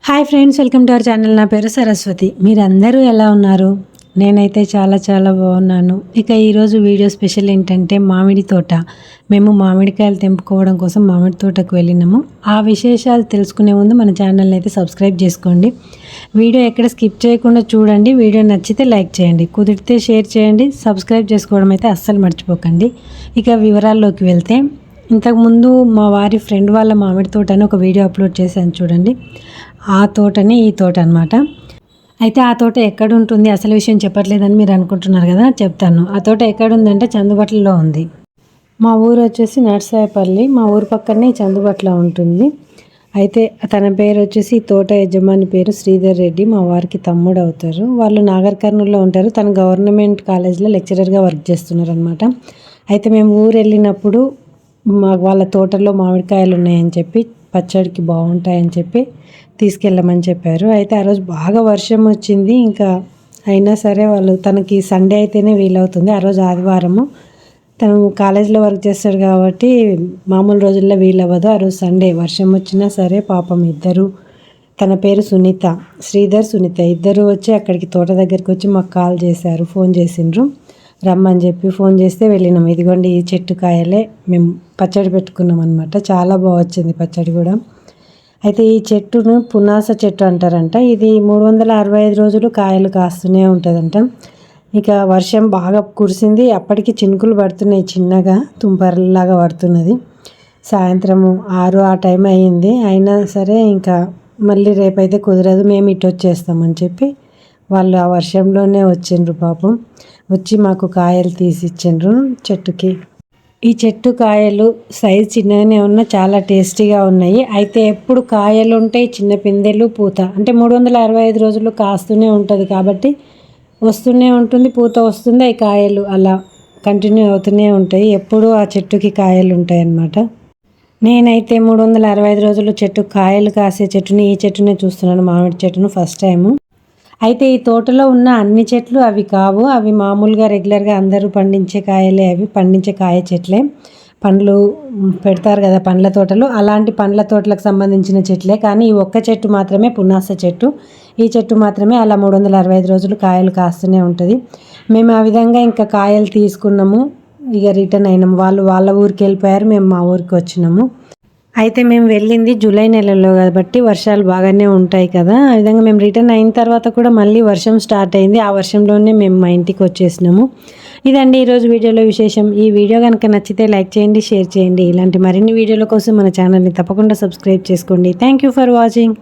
Hi friends, welcome to our channel. నా పేరు సరస్వతి. మీరందరూ ఎలా ఉన్నారు? నేనైతే చాలా బాగున్నాను. ఇక ఈరోజు వీడియో స్పెషల్ ఏంటంటే మామిడి తోట. మేము మామిడికాయలు తెంపుకోవడం కోసం మామిడి తోటకు వెళ్ళినాము. ఆ విశేషాలు తెలుసుకునే ముందు మన ఛానల్ని అయితే సబ్స్క్రైబ్ చేసుకోండి. వీడియో ఎక్కడ స్కిప్ చేయకుండా చూడండి. వీడియో నచ్చితే లైక్ చేయండి, కుదిరితే షేర్ చేయండి. సబ్స్క్రైబ్ చేసుకోవడం అయితే అస్సలు మర్చిపోకండి. ఇక వివరాల్లోకి వెళ్తే, ఇంతకుముందు మా వారి ఫ్రెండ్ వాళ్ళ మామిడి తోట అని ఒక వీడియో అప్లోడ్ చేశాను చూడండి. ఆ తోటనే ఈ తోట అనమాట. అయితే ఆ తోట ఎక్కడ ఉంటుంది, అసలు విషయం చెప్పట్లేదని మీరు అనుకుంటున్నారు కదా, చెప్తాను. ఆ తోట ఎక్కడుందంటే చందుబట్లలో ఉంది. మా ఊరు వచ్చేసి నర్సాయపల్లి. మా ఊరు పక్కనే చందుబట్ల ఉంటుంది. అయితే తన పేరు వచ్చేసి తోట యజమాని పేరు శ్రీధర్ రెడ్డి. మా వారికి తమ్ముడు అవుతారు. వాళ్ళు నాగర్ కర్నూలులో ఉంటారు. తను గవర్నమెంట్ కాలేజ్లో లెక్చరర్గా వర్క్ చేస్తున్నారు అనమాట. అయితే మేము ఊరు వెళ్ళినప్పుడు వాళ్ళ తోటలో మామిడికాయలు ఉన్నాయని చెప్పి, పచ్చడికి బాగుంటాయని చెప్పి తీసుకెళ్ళమని చెప్పారు. అయితే ఆ రోజు బాగా వర్షం వచ్చింది. ఇంకా అయినా సరే వాళ్ళు, తనకి సండే అయితేనే వీలవుతుంది. ఆ రోజు ఆదివారము. తను కాలేజీలో వర్క్ చేస్తాడు కాబట్టి మామూలు రోజుల్లో వీలవ్వదు. ఆ రోజు సండే వర్షం వచ్చినా సరే పాపం ఇద్దరు, తన పేరు సునీత, శ్రీధర్ సునీత, ఇద్దరు వచ్చి అక్కడికి తోట దగ్గరికి వచ్చి మాకు కాల్ చేశారు, ఫోన్ చేసిండ్రు. రమ్మని చెప్పి ఫోన్ చేస్తే వెళ్ళినాం. ఇదిగోండి ఈ చెట్టు కాయలే మేము పచ్చడి పెట్టుకున్నాం అనమాట. చాలా బాగా వచ్చింది పచ్చడి కూడా. అయితే ఈ చెట్టును పునాస చెట్టు అంటారంట. ఇది 365 రోజులు కాయలు కాస్తూనే ఉంటుందంట. ఇక వర్షం బాగా కురిసింది. అప్పటికి చినుకులు పడుతున్నాయి, చిన్నగా తుంపర్లాగా పడుతున్నది. సాయంత్రము 6 ఆ టైం అయ్యింది. అయినా సరే ఇంకా మళ్ళీ రేపైతే కుదరదు, మేము ఇటు వచ్చేస్తామని చెప్పి వాళ్ళు ఆ వర్షంలోనే వచ్చిండ్రు. పాపం వచ్చి మాకు కాయలు తీసి ఇచ్చిండ్రు చెట్టుకి. ఈ చెట్టు కాయలు సైజు చిన్నగానే ఉన్నా చాలా టేస్టీగా ఉన్నాయి. అయితే ఎప్పుడు కాయలు ఉంటాయి, చిన్న పిందెలు, పూత. అంటే 365 రోజులు కాస్తూనే ఉంటుంది కాబట్టి వస్తూనే ఉంటుంది, పూత వస్తుంది, ఈ కాయలు అలా కంటిన్యూ అవుతూనే ఉంటాయి. ఎప్పుడు ఆ చెట్టుకి కాయలు ఉంటాయి అన్నమాట. నేనైతే 365 రోజులు చెట్టు కాయలు కాసే చెట్టుని, ఈ చెట్టునే చూస్తున్నాను, మామిడి చెట్టును ఫస్ట్ టైము. అయితే ఈ తోటలో ఉన్న అన్ని చెట్లు అవి కావు. అవి మామూలుగా రెగ్యులర్గా అందరూ పండించే కాయలే. అవి పండించే కాయ చెట్లే. పండ్లు పెడతారు కదా పండ్ల తోటలు, అలాంటి పండ్ల తోటలకు సంబంధించిన చెట్లే. కానీ ఈ ఒక్క చెట్టు మాత్రమే పునాస చెట్టు. ఈ చెట్టు మాత్రమే అలా 365 రోజులు కాయలు కాస్తూనే ఉంటుంది. మేము ఆ విధంగా ఇంకా కాయలు తీసుకున్నాము. ఇక రిటర్న్ అయినాము. వాళ్ళు వాళ్ళ ఊరికి వెళ్ళిపోయారు, మేము మా ఊరికి వచ్చినాము. అయితే మేము వెళ్ళింది జూలై నెలలో కాబట్టి వర్షాలు బాగానే ఉంటాయి కదా. ఆ విధంగా మేము రిటర్న్ అయిన తర్వాత కూడా మళ్ళీ వర్షం స్టార్ట్ అయింది. ఆ వర్షంలోనే మేము మా ఇంటికి వచ్చేసినాము. ఇదండి ఈరోజు వీడియోలో విశేషం. ఈ వీడియో కనుక నచ్చితే లైక్ చేయండి, షేర్ చేయండి. ఇలాంటి మరిన్ని వీడియోల కోసం మన ఛానల్ని తప్పకుండా సబ్స్క్రైబ్ చేసుకోండి. Thank you for watching.